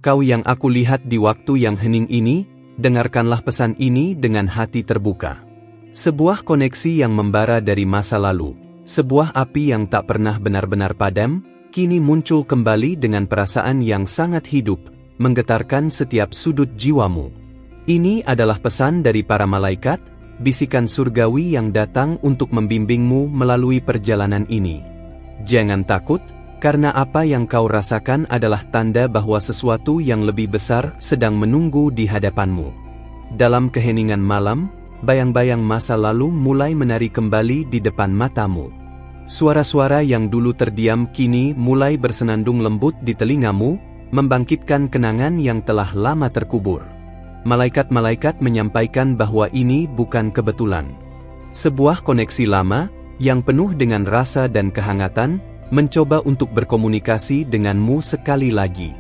Kau yang aku lihat di waktu yang hening ini, dengarkanlah pesan ini dengan hati terbuka. Sebuah koneksi yang membara dari masa lalu, sebuah api yang tak pernah benar-benar padam, kini muncul kembali dengan perasaan yang sangat hidup, menggetarkan setiap sudut jiwamu. Ini adalah pesan dari para malaikat, bisikan surgawi yang datang untuk membimbingmu melalui perjalanan ini. Jangan takut, karena apa yang kau rasakan adalah tanda bahwa sesuatu yang lebih besar sedang menunggu di hadapanmu. Dalam keheningan malam, bayang-bayang masa lalu mulai menari kembali di depan matamu. Suara-suara yang dulu terdiam kini mulai bersenandung lembut di telingamu, membangkitkan kenangan yang telah lama terkubur. Malaikat-malaikat menyampaikan bahwa ini bukan kebetulan. Sebuah koneksi lama, yang penuh dengan rasa dan kehangatan, mencoba untuk berkomunikasi denganmu sekali lagi.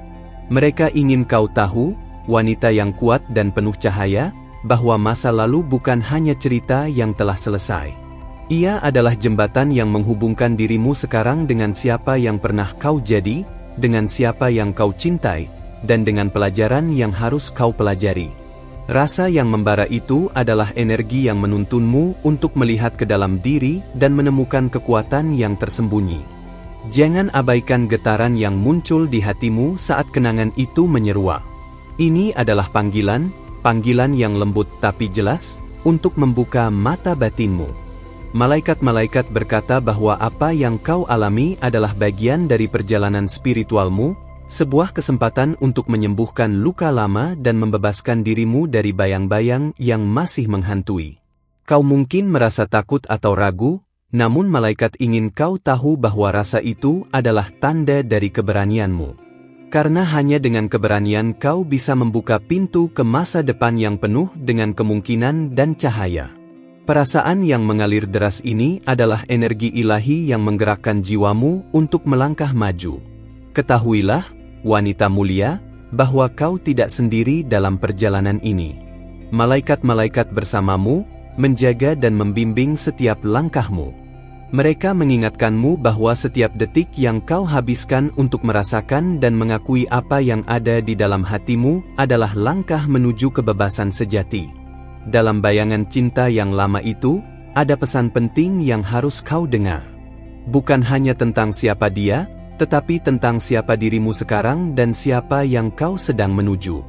Mereka ingin kau tahu, wanita yang kuat dan penuh cahaya, bahwa masa lalu bukan hanya cerita yang telah selesai. Ia adalah jembatan yang menghubungkan dirimu sekarang dengan siapa yang pernah kau jadi, dengan siapa yang kau cintai, dan dengan pelajaran yang harus kau pelajari. Rasa yang membara itu adalah energi yang menuntunmu untuk melihat ke dalam diri dan menemukan kekuatan yang tersembunyi. Jangan abaikan getaran yang muncul di hatimu saat kenangan itu menyeruak. Ini adalah panggilan yang lembut tapi jelas, untuk membuka mata batinmu. Malaikat-malaikat berkata bahwa apa yang kau alami adalah bagian dari perjalanan spiritualmu, sebuah kesempatan untuk menyembuhkan luka lama dan membebaskan dirimu dari bayang-bayang yang masih menghantui. Kau mungkin merasa takut atau ragu, namun malaikat ingin kau tahu bahwa rasa itu adalah tanda dari keberanianmu. Karena hanya dengan keberanian kau bisa membuka pintu ke masa depan yang penuh dengan kemungkinan dan cahaya. Perasaan yang mengalir deras ini adalah energi ilahi yang menggerakkan jiwamu untuk melangkah maju. Ketahuilah, wanita mulia, bahwa kau tidak sendiri dalam perjalanan ini. Malaikat-malaikat bersamamu, menjaga dan membimbing setiap langkahmu. Mereka mengingatkanmu bahwa setiap detik yang kau habiskan untuk merasakan dan mengakui apa yang ada di dalam hatimu adalah langkah menuju kebebasan sejati. Dalam bayangan cinta yang lama itu, ada pesan penting yang harus kau dengar. Bukan hanya tentang siapa dia, tetapi tentang siapa dirimu sekarang dan siapa yang kau sedang menuju.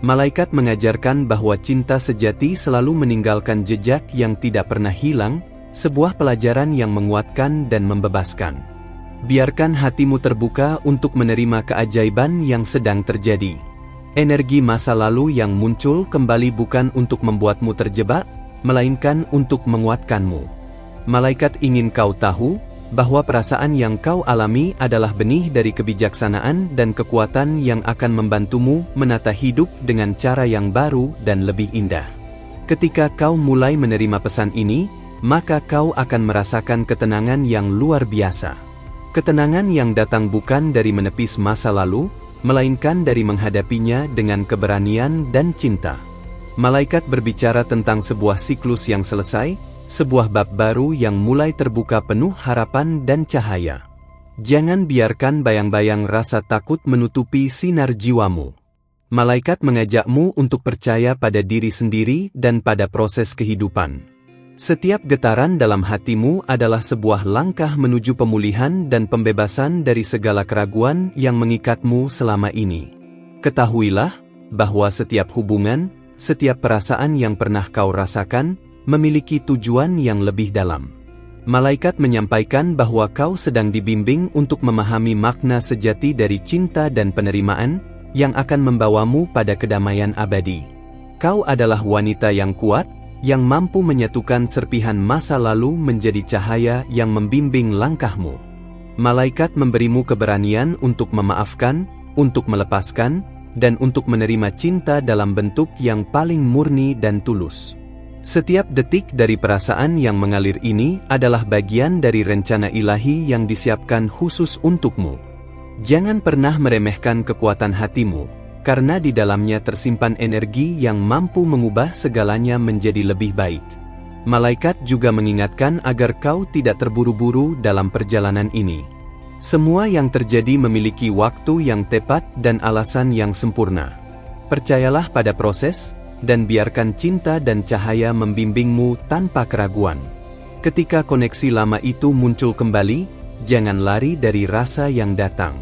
Malaikat mengajarkan bahwa cinta sejati selalu meninggalkan jejak yang tidak pernah hilang, sebuah pelajaran yang menguatkan dan membebaskan. Biarkan hatimu terbuka untuk menerima keajaiban yang sedang terjadi. Energi masa lalu yang muncul kembali bukan untuk membuatmu terjebak, melainkan untuk menguatkanmu. Malaikat ingin kau tahu, bahwa perasaan yang kau alami adalah benih dari kebijaksanaan dan kekuatan yang akan membantumu menata hidup dengan cara yang baru dan lebih indah. Ketika kau mulai menerima pesan ini, maka kau akan merasakan ketenangan yang luar biasa. Ketenangan yang datang bukan dari menepis masa lalu, melainkan dari menghadapinya dengan keberanian dan cinta. Malaikat berbicara tentang sebuah siklus yang selesai, sebuah bab baru yang mulai terbuka penuh harapan dan cahaya. Jangan biarkan bayang-bayang rasa takut menutupi sinar jiwamu. Malaikat mengajakmu untuk percaya pada diri sendiri dan pada proses kehidupan. Setiap getaran dalam hatimu adalah sebuah langkah menuju pemulihan dan pembebasan dari segala keraguan yang mengikatmu selama ini. Ketahuilah, bahwa setiap hubungan, setiap perasaan yang pernah kau rasakan, memiliki tujuan yang lebih dalam. Malaikat menyampaikan bahwa kau sedang dibimbing untuk memahami makna sejati dari cinta dan penerimaan, yang akan membawamu pada kedamaian abadi. Kau adalah wanita yang kuat, yang mampu menyatukan serpihan masa lalu menjadi cahaya yang membimbing langkahmu. Malaikat memberimu keberanian untuk memaafkan, untuk melepaskan, dan untuk menerima cinta dalam bentuk yang paling murni dan tulus. Setiap detik dari perasaan yang mengalir ini adalah bagian dari rencana ilahi yang disiapkan khusus untukmu. Jangan pernah meremehkan kekuatan hatimu, karena di dalamnya tersimpan energi yang mampu mengubah segalanya menjadi lebih baik. Malaikat juga mengingatkan agar kau tidak terburu-buru dalam perjalanan ini. Semua yang terjadi memiliki waktu yang tepat dan alasan yang sempurna. Percayalah pada proses, dan biarkan cinta dan cahaya membimbingmu tanpa keraguan. Ketika koneksi lama itu muncul kembali, jangan lari dari rasa yang datang.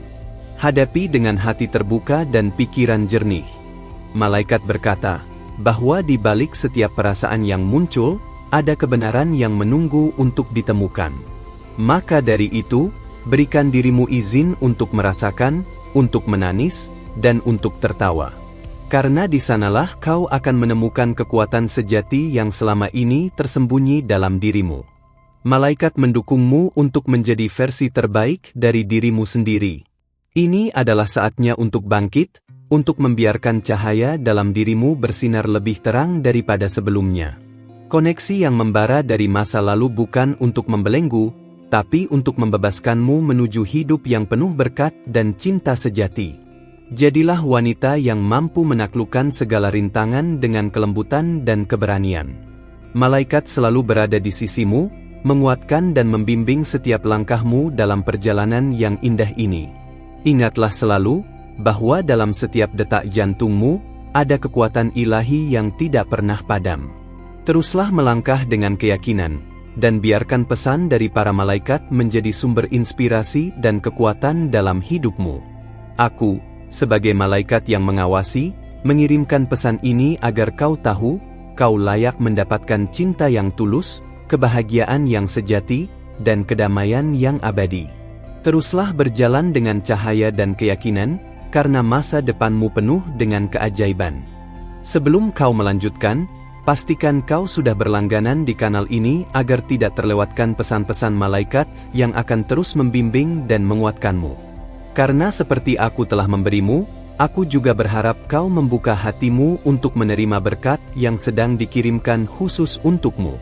Hadapi dengan hati terbuka dan pikiran jernih. Malaikat berkata, bahwa di balik setiap perasaan yang muncul, ada kebenaran yang menunggu untuk ditemukan. Maka dari itu, berikan dirimu izin untuk merasakan, untuk menangis, dan untuk tertawa. Karena di sanalah kau akan menemukan kekuatan sejati yang selama ini tersembunyi dalam dirimu. Malaikat mendukungmu untuk menjadi versi terbaik dari dirimu sendiri. Ini adalah saatnya untuk bangkit, untuk membiarkan cahaya dalam dirimu bersinar lebih terang daripada sebelumnya. Koneksi yang membara dari masa lalu bukan untuk membelenggu, tapi untuk membebaskanmu menuju hidup yang penuh berkat dan cinta sejati. Jadilah wanita yang mampu menaklukkan segala rintangan dengan kelembutan dan keberanian. Malaikat selalu berada di sisimu, menguatkan dan membimbing setiap langkahmu dalam perjalanan yang indah ini. Ingatlah selalu, bahwa dalam setiap detak jantungmu, ada kekuatan ilahi yang tidak pernah padam. Teruslah melangkah dengan keyakinan, dan biarkan pesan dari para malaikat menjadi sumber inspirasi dan kekuatan dalam hidupmu. Aku, sebagai malaikat yang mengawasi, mengirimkan pesan ini agar kau tahu, kau layak mendapatkan cinta yang tulus, kebahagiaan yang sejati, dan kedamaian yang abadi. Teruslah berjalan dengan cahaya dan keyakinan, karena masa depanmu penuh dengan keajaiban. Sebelum kau melanjutkan, pastikan kau sudah berlangganan di kanal ini agar tidak terlewatkan pesan-pesan malaikat yang akan terus membimbing dan menguatkanmu. Karena seperti aku telah memberimu, aku juga berharap kau membuka hatimu untuk menerima berkat yang sedang dikirimkan khusus untukmu.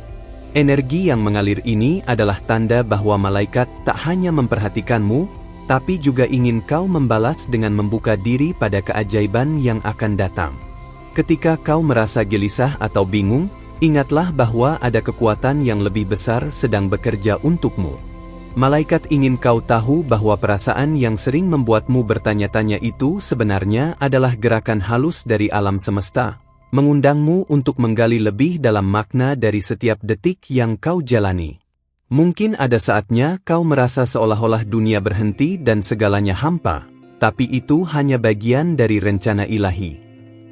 Energi yang mengalir ini adalah tanda bahwa malaikat tak hanya memperhatikanmu, tapi juga ingin kau membalas dengan membuka diri pada keajaiban yang akan datang. Ketika kau merasa gelisah atau bingung, ingatlah bahwa ada kekuatan yang lebih besar sedang bekerja untukmu. Malaikat ingin kau tahu bahwa perasaan yang sering membuatmu bertanya-tanya itu sebenarnya adalah gerakan halus dari alam semesta, mengundangmu untuk menggali lebih dalam makna dari setiap detik yang kau jalani. Mungkin ada saatnya kau merasa seolah-olah dunia berhenti dan segalanya hampa, tapi itu hanya bagian dari rencana ilahi.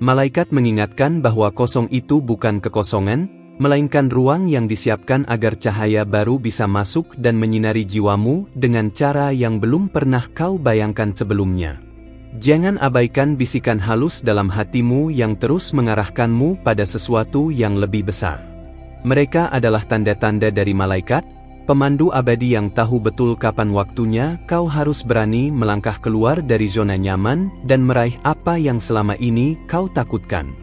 Malaikat mengingatkan bahwa kosong itu bukan kekosongan, melainkan ruang yang disiapkan agar cahaya baru bisa masuk dan menyinari jiwamu dengan cara yang belum pernah kau bayangkan sebelumnya. Jangan abaikan bisikan halus dalam hatimu yang terus mengarahkanmu pada sesuatu yang lebih besar. Mereka adalah tanda-tanda dari malaikat, pemandu abadi yang tahu betul kapan waktunya kau harus berani melangkah keluar dari zona nyaman dan meraih apa yang selama ini kau takutkan.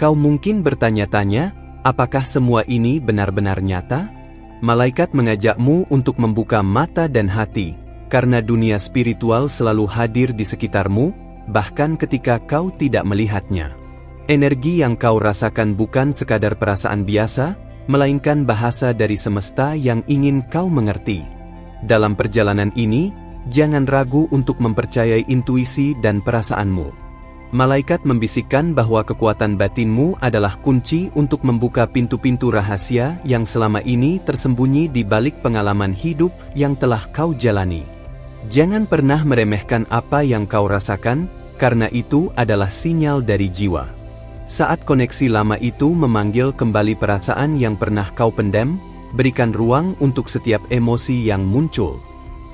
Kau mungkin bertanya-tanya, apakah semua ini benar-benar nyata? Malaikat mengajakmu untuk membuka mata dan hati, karena dunia spiritual selalu hadir di sekitarmu, bahkan ketika kau tidak melihatnya. Energi yang kau rasakan bukan sekadar perasaan biasa, melainkan bahasa dari semesta yang ingin kau mengerti. Dalam perjalanan ini, jangan ragu untuk mempercayai intuisi dan perasaanmu. Malaikat membisikkan bahwa kekuatan batinmu adalah kunci untuk membuka pintu-pintu rahasia yang selama ini tersembunyi di balik pengalaman hidup yang telah kau jalani. Jangan pernah meremehkan apa yang kau rasakan, karena itu adalah sinyal dari jiwa. Saat koneksi lama itu memanggil kembali perasaan yang pernah kau pendam, berikan ruang untuk setiap emosi yang muncul.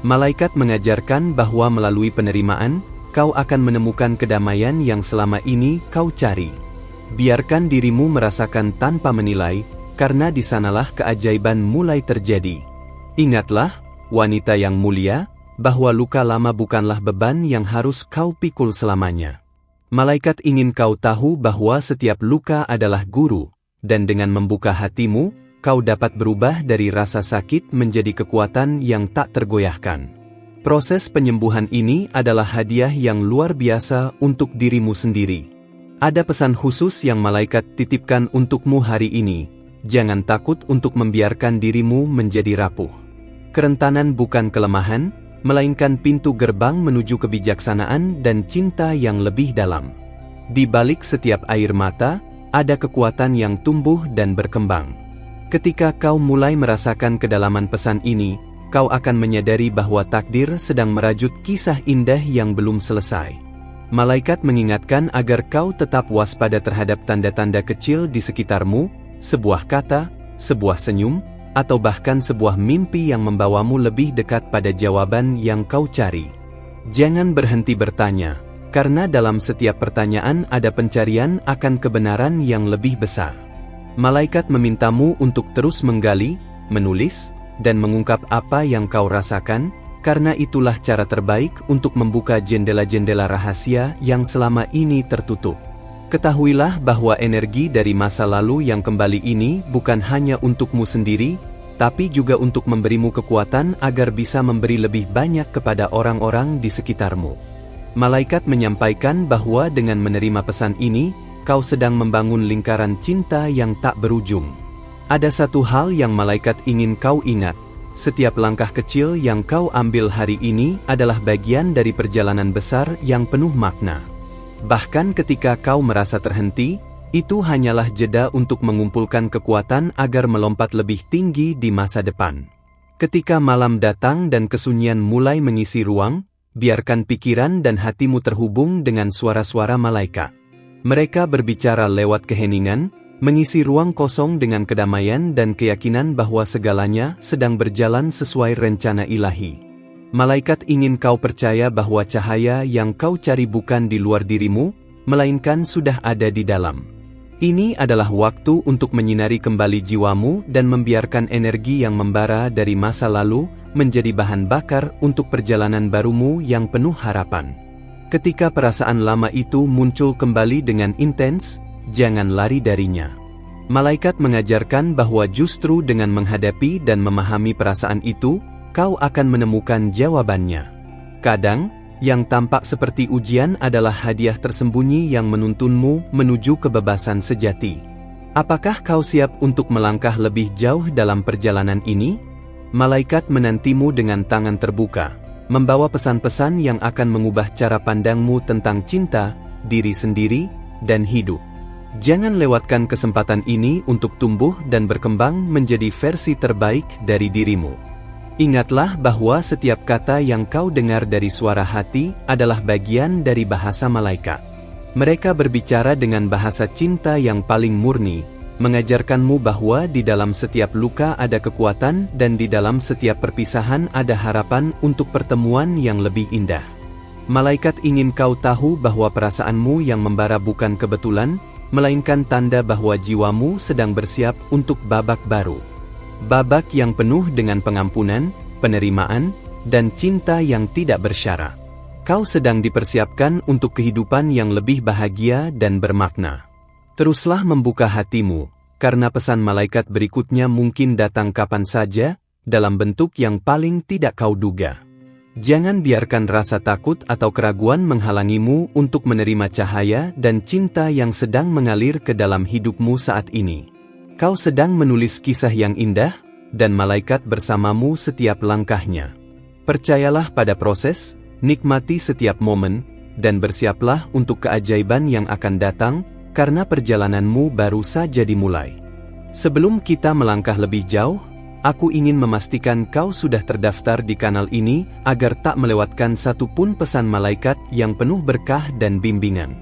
Malaikat mengajarkan bahwa melalui penerimaan, kau akan menemukan kedamaian yang selama ini kau cari. Biarkan dirimu merasakan tanpa menilai, karena di sanalah keajaiban mulai terjadi. Ingatlah, wanita yang mulia, bahwa luka lama bukanlah beban yang harus kau pikul selamanya. Malaikat ingin kau tahu bahwa setiap luka adalah guru, dan dengan membuka hatimu, kau dapat berubah dari rasa sakit menjadi kekuatan yang tak tergoyahkan. Proses penyembuhan ini adalah hadiah yang luar biasa untuk dirimu sendiri. Ada pesan khusus yang malaikat titipkan untukmu hari ini. Jangan takut untuk membiarkan dirimu menjadi rapuh. Kerentanan bukan kelemahan, melainkan pintu gerbang menuju kebijaksanaan dan cinta yang lebih dalam. Di balik setiap air mata, ada kekuatan yang tumbuh dan berkembang. Ketika kau mulai merasakan kedalaman pesan ini, kau akan menyadari bahwa takdir sedang merajut kisah indah yang belum selesai. Malaikat mengingatkan agar kau tetap waspada terhadap tanda-tanda kecil di sekitarmu, sebuah kata, sebuah senyum, atau bahkan sebuah mimpi yang membawamu lebih dekat pada jawaban yang kau cari. Jangan berhenti bertanya, karena dalam setiap pertanyaan ada pencarian akan kebenaran yang lebih besar. Malaikat memintamu untuk terus menggali, menulis, dan mengungkap apa yang kau rasakan, karena itulah cara terbaik untuk membuka jendela-jendela rahasia yang selama ini tertutup. Ketahuilah bahwa energi dari masa lalu yang kembali ini bukan hanya untukmu sendiri, tapi juga untuk memberimu kekuatan agar bisa memberi lebih banyak kepada orang-orang di sekitarmu. Malaikat menyampaikan bahwa dengan menerima pesan ini, kau sedang membangun lingkaran cinta yang tak berujung. Ada satu hal yang malaikat ingin kau ingat. Setiap langkah kecil yang kau ambil hari ini adalah bagian dari perjalanan besar yang penuh makna. Bahkan ketika kau merasa terhenti, itu hanyalah jeda untuk mengumpulkan kekuatan agar melompat lebih tinggi di masa depan. Ketika malam datang dan kesunyian mulai mengisi ruang, biarkan pikiran dan hatimu terhubung dengan suara-suara malaikat. Mereka berbicara lewat keheningan, mengisi ruang kosong dengan kedamaian dan keyakinan bahwa segalanya sedang berjalan sesuai rencana ilahi. Malaikat ingin kau percaya bahwa cahaya yang kau cari bukan di luar dirimu, melainkan sudah ada di dalam. Ini adalah waktu untuk menyinari kembali jiwamu dan membiarkan energi yang membara dari masa lalu menjadi bahan bakar untuk perjalanan barumu yang penuh harapan. Ketika perasaan lama itu muncul kembali dengan intens, jangan lari darinya. Malaikat mengajarkan bahwa justru dengan menghadapi dan memahami perasaan itu, kau akan menemukan jawabannya. Kadang, yang tampak seperti ujian adalah hadiah tersembunyi yang menuntunmu menuju kebebasan sejati. Apakah kau siap untuk melangkah lebih jauh dalam perjalanan ini? Malaikat menantimu dengan tangan terbuka, membawa pesan-pesan yang akan mengubah cara pandangmu tentang cinta, diri sendiri, dan hidup. Jangan lewatkan kesempatan ini untuk tumbuh dan berkembang menjadi versi terbaik dari dirimu. Ingatlah bahwa setiap kata yang kau dengar dari suara hati adalah bagian dari bahasa malaikat. Mereka berbicara dengan bahasa cinta yang paling murni, mengajarkanmu bahwa di dalam setiap luka ada kekuatan dan di dalam setiap perpisahan ada harapan untuk pertemuan yang lebih indah. Malaikat ingin kau tahu bahwa perasaanmu yang membara bukan kebetulan, melainkan tanda bahwa jiwamu sedang bersiap untuk babak baru. Babak yang penuh dengan pengampunan, penerimaan, dan cinta yang tidak bersyarat. Kau sedang dipersiapkan untuk kehidupan yang lebih bahagia dan bermakna. Teruslah membuka hatimu, karena pesan malaikat berikutnya mungkin datang kapan saja, dalam bentuk yang paling tidak kau duga. Jangan biarkan rasa takut atau keraguan menghalangimu untuk menerima cahaya dan cinta yang sedang mengalir ke dalam hidupmu saat ini. Kau sedang menulis kisah yang indah, dan malaikat bersamamu setiap langkahnya. Percayalah pada proses, nikmati setiap momen, dan bersiaplah untuk keajaiban yang akan datang, karena perjalananmu baru saja dimulai. Sebelum kita melangkah lebih jauh, aku ingin memastikan kau sudah terdaftar di kanal ini, agar tak melewatkan satu pun pesan malaikat yang penuh berkah dan bimbingan.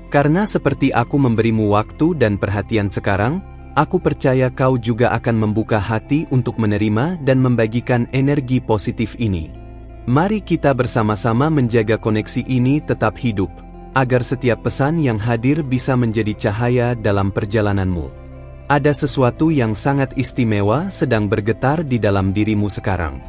Karena seperti aku memberimu waktu dan perhatian sekarang, aku percaya kau juga akan membuka hati untuk menerima dan membagikan energi positif ini. Mari kita bersama-sama menjaga koneksi ini tetap hidup, agar setiap pesan yang hadir bisa menjadi cahaya dalam perjalananmu. Ada sesuatu yang sangat istimewa sedang bergetar di dalam dirimu sekarang.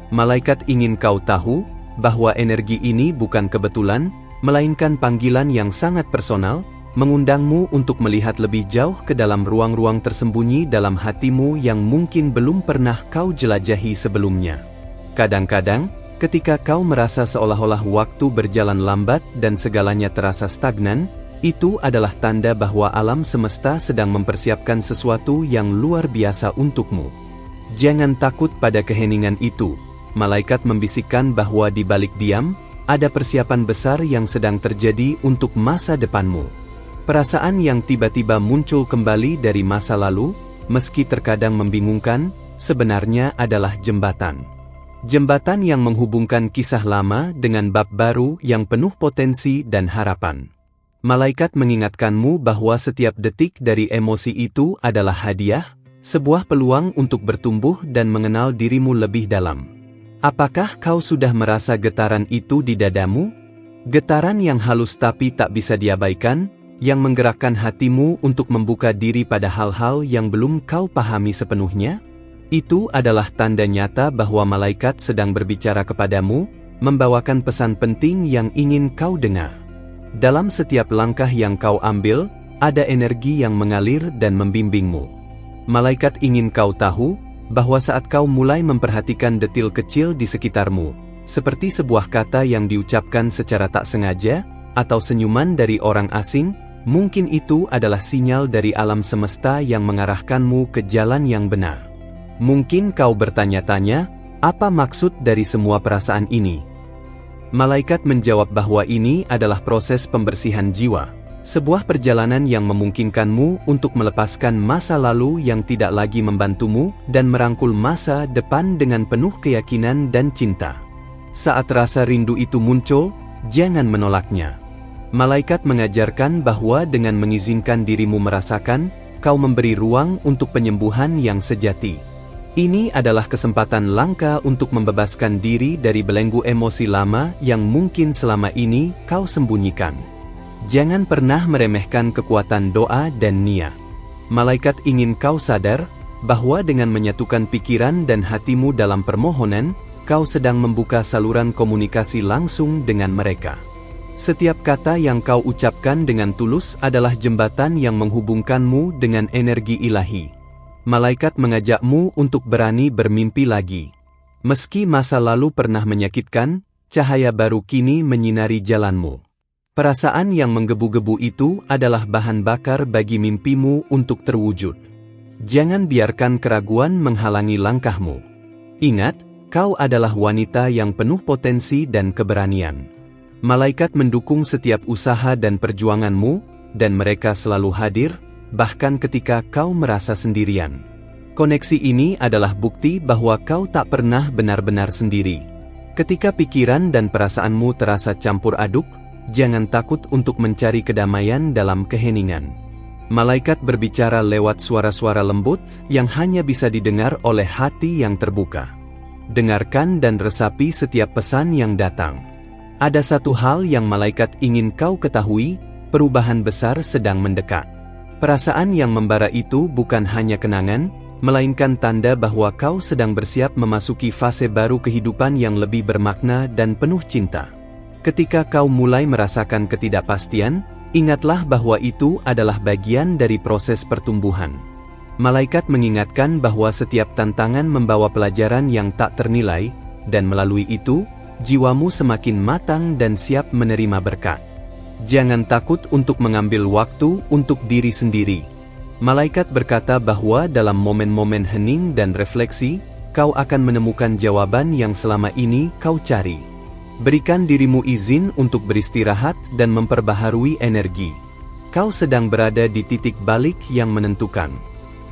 Malaikat ingin kau tahu bahwa energi ini bukan kebetulan, melainkan panggilan yang sangat personal, mengundangmu untuk melihat lebih jauh ke dalam ruang-ruang tersembunyi dalam hatimu yang mungkin belum pernah kau jelajahi sebelumnya. Kadang-kadang, ketika kau merasa seolah-olah waktu berjalan lambat dan segalanya terasa stagnan, itu adalah tanda bahwa alam semesta sedang mempersiapkan sesuatu yang luar biasa untukmu. Jangan takut pada keheningan itu, malaikat membisikkan bahwa di balik diam, ada persiapan besar yang sedang terjadi untuk masa depanmu. Perasaan yang tiba-tiba muncul kembali dari masa lalu, meski terkadang membingungkan, sebenarnya adalah jembatan. Jembatan yang menghubungkan kisah lama dengan bab baru yang penuh potensi dan harapan. Malaikat mengingatkanmu bahwa setiap detik dari emosi itu adalah hadiah, sebuah peluang untuk bertumbuh dan mengenal dirimu lebih dalam. Apakah kau sudah merasa getaran itu di dadamu? Getaran yang halus tapi tak bisa diabaikan, yang menggerakkan hatimu untuk membuka diri pada hal-hal yang belum kau pahami sepenuhnya? Itu adalah tanda nyata bahwa malaikat sedang berbicara kepadamu, membawakan pesan penting yang ingin kau dengar. Dalam setiap langkah yang kau ambil, ada energi yang mengalir dan membimbingmu. Malaikat ingin kau tahu, bahwa saat kau mulai memperhatikan detil kecil di sekitarmu, seperti sebuah kata yang diucapkan secara tak sengaja, atau senyuman dari orang asing, mungkin itu adalah sinyal dari alam semesta yang mengarahkanmu ke jalan yang benar. Mungkin kau bertanya-tanya, apa maksud dari semua perasaan ini? Malaikat menjawab bahwa ini adalah proses pembersihan jiwa. Sebuah perjalanan yang memungkinkanmu untuk melepaskan masa lalu yang tidak lagi membantumu dan merangkul masa depan dengan penuh keyakinan dan cinta. Saat rasa rindu itu muncul, jangan menolaknya. Malaikat mengajarkan bahwa dengan mengizinkan dirimu merasakan, kau memberi ruang untuk penyembuhan yang sejati. Ini adalah kesempatan langka untuk membebaskan diri dari belenggu emosi lama yang mungkin selama ini kau sembunyikan. Jangan pernah meremehkan kekuatan doa dan niat. Malaikat ingin kau sadar, bahwa dengan menyatukan pikiran dan hatimu dalam permohonan, kau sedang membuka saluran komunikasi langsung dengan mereka. Setiap kata yang kau ucapkan dengan tulus adalah jembatan yang menghubungkanmu dengan energi ilahi. Malaikat mengajakmu untuk berani bermimpi lagi. Meski masa lalu pernah menyakitkan, cahaya baru kini menyinari jalanmu. Perasaan yang menggebu-gebu itu adalah bahan bakar bagi mimpimu untuk terwujud. Jangan biarkan keraguan menghalangi langkahmu. Ingat, kau adalah wanita yang penuh potensi dan keberanian. Malaikat mendukung setiap usaha dan perjuanganmu, dan mereka selalu hadir, bahkan ketika kau merasa sendirian. Koneksi ini adalah bukti bahwa kau tak pernah benar-benar sendiri. Ketika pikiran dan perasaanmu terasa campur aduk, jangan takut untuk mencari kedamaian dalam keheningan. Malaikat berbicara lewat suara-suara lembut yang hanya bisa didengar oleh hati yang terbuka. Dengarkan dan resapi setiap pesan yang datang. Ada satu hal yang malaikat ingin kau ketahui, perubahan besar sedang mendekat. Perasaan yang membara itu bukan hanya kenangan, melainkan tanda bahwa kau sedang bersiap memasuki fase baru kehidupan yang lebih bermakna dan penuh cinta. Ketika kau mulai merasakan ketidakpastian, ingatlah bahwa itu adalah bagian dari proses pertumbuhan. Malaikat mengingatkan bahwa setiap tantangan membawa pelajaran yang tak ternilai, dan melalui itu, jiwamu semakin matang dan siap menerima berkat. Jangan takut untuk mengambil waktu untuk diri sendiri. Malaikat berkata bahwa dalam momen-momen hening dan refleksi, kau akan menemukan jawaban yang selama ini kau cari. Berikan dirimu izin untuk beristirahat dan memperbaharui energi. Kau sedang berada di titik balik yang menentukan.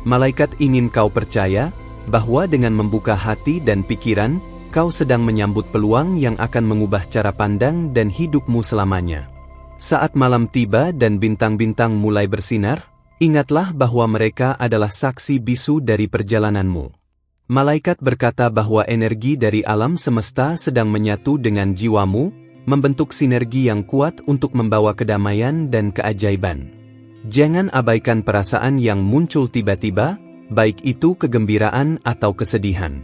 Malaikat ingin kau percaya, bahwa dengan membuka hati dan pikiran, kau sedang menyambut peluang yang akan mengubah cara pandang dan hidupmu selamanya. Saat malam tiba dan bintang-bintang mulai bersinar, ingatlah bahwa mereka adalah saksi bisu dari perjalananmu. Malaikat berkata bahwa energi dari alam semesta sedang menyatu dengan jiwamu, membentuk sinergi yang kuat untuk membawa kedamaian dan keajaiban. Jangan abaikan perasaan yang muncul tiba-tiba, baik itu kegembiraan atau kesedihan.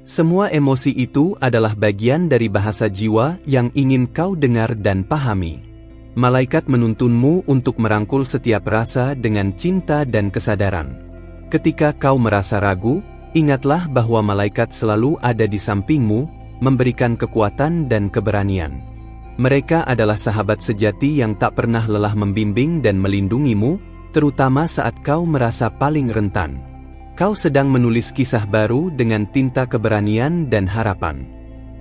Semua emosi itu adalah bagian dari bahasa jiwa yang ingin kau dengar dan pahami. Malaikat menuntunmu untuk merangkul setiap rasa dengan cinta dan kesadaran. Ketika kau merasa ragu, ingatlah bahwa malaikat selalu ada di sampingmu, memberikan kekuatan dan keberanian. Mereka adalah sahabat sejati yang tak pernah lelah membimbing dan melindungimu, terutama saat kau merasa paling rentan. Kau sedang menulis kisah baru dengan tinta keberanian dan harapan.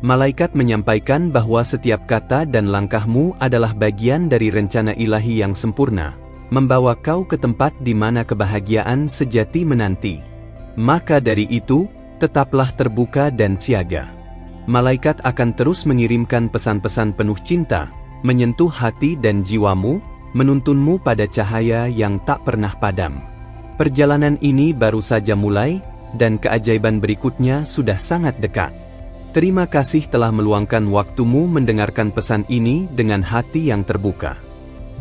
Malaikat menyampaikan bahwa setiap kata dan langkahmu adalah bagian dari rencana ilahi yang sempurna, membawa kau ke tempat di mana kebahagiaan sejati menanti. Maka dari itu, tetaplah terbuka dan siaga. Malaikat akan terus mengirimkan pesan-pesan penuh cinta, menyentuh hati dan jiwamu, menuntunmu pada cahaya yang tak pernah padam. Perjalanan ini baru saja mulai, dan keajaiban berikutnya sudah sangat dekat. Terima kasih telah meluangkan waktumu mendengarkan pesan ini dengan hati yang terbuka.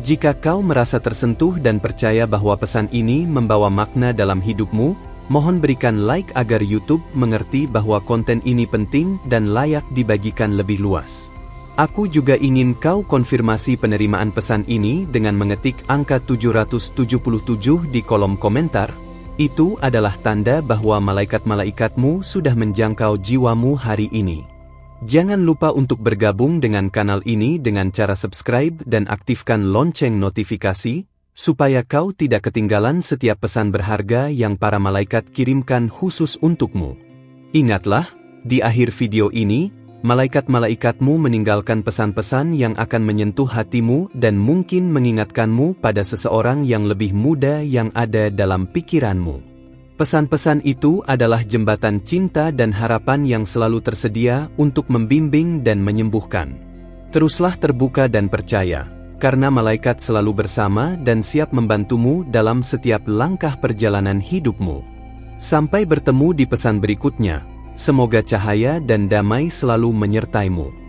Jika kau merasa tersentuh dan percaya bahwa pesan ini membawa makna dalam hidupmu, mohon berikan like agar YouTube mengerti bahwa konten ini penting dan layak dibagikan lebih luas. Aku juga ingin kau konfirmasi penerimaan pesan ini dengan mengetik angka 777 di kolom komentar. Itu adalah tanda bahwa malaikat-malaikatmu sudah menjangkau jiwamu hari ini. Jangan lupa untuk bergabung dengan kanal ini dengan cara subscribe dan aktifkan lonceng notifikasi, supaya kau tidak ketinggalan setiap pesan berharga yang para malaikat kirimkan khusus untukmu. Ingatlah, di akhir video ini, malaikat-malaikatmu meninggalkan pesan-pesan yang akan menyentuh hatimu dan mungkin mengingatkanmu pada seseorang yang lebih muda yang ada dalam pikiranmu. Pesan-pesan itu adalah jembatan cinta dan harapan yang selalu tersedia untuk membimbing dan menyembuhkan. Teruslah terbuka dan percaya, karena malaikat selalu bersama dan siap membantumu dalam setiap langkah perjalanan hidupmu. Sampai bertemu di pesan berikutnya. Semoga cahaya dan damai selalu menyertaimu.